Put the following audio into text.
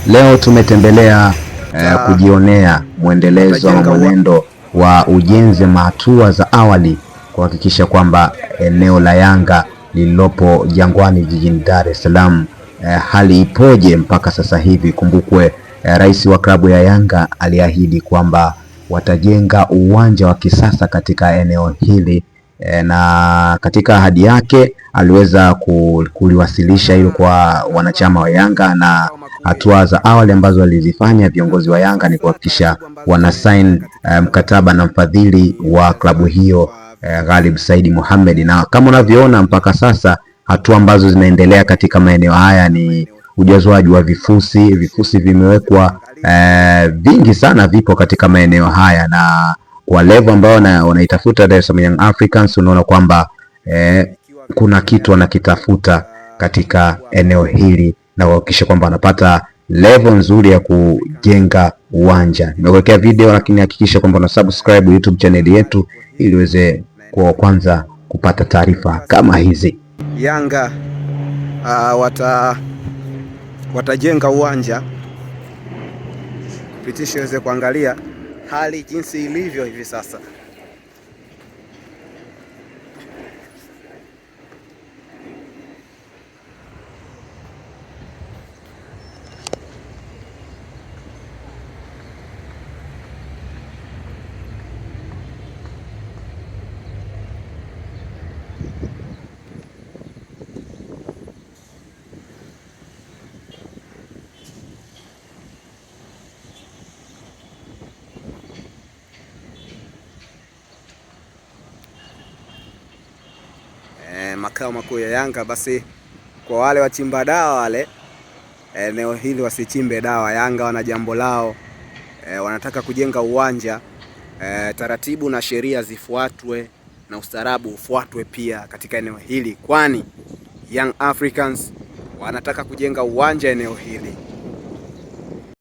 Leo tumetembelea kujionea mwendelezo ama mwenendo wa ujenzi wa hatua za awali kuhakikisha kwamba eneo la Yanga lililopo Jangwani jijini Dar es Salaam hali ipoje mpaka sasa hivi. Kumbukwe rais wa klabu ya Yanga aliahidi kwamba watajenga uwanja wa kisasa katika eneo hili na katika ahadi yake aliweza kuliwasilisha hilo kwa wanachama wa Yanga, na hatua za awali ambazo walizifanya viongozi wa Yanga ni kuhakikisha wana sign mkataba na mfadhili wa klabu hiyo Ghalib Said Mohamed, na kama unavyoona mpaka sasa hatua ambazo zinaendelea katika maeneo haya ni ujazwaji wa vifusi. Vifusi vimewekwa vingi sana, vipo katika maeneo haya, na kwa level ambao wanaitafuta Dar es Salaam Young Africans, unaona kwamba kuna kitu wanakitafuta katika eneo hili na kuhakikisha kwamba wanapata level nzuri ya kujenga uwanja. Nimekuwekea video, lakini hakikisha kwamba una subscribe YouTube channel yetu ili uweze kwa kwanza kupata taarifa kama hizi. Yanga watajenga uwanja, pitisha uweze kuangalia hali jinsi ilivyo hivi sasa. Makao makuu ya Yanga. Basi kwa wale wachimba dawa wale eneo hili wasichimbe dawa. Yanga wana jambo lao, wanataka kujenga uwanja. Taratibu na sheria zifuatwe na ustaarabu ufuatwe pia katika eneo hili, kwani Young Africans wanataka kujenga uwanja eneo hili.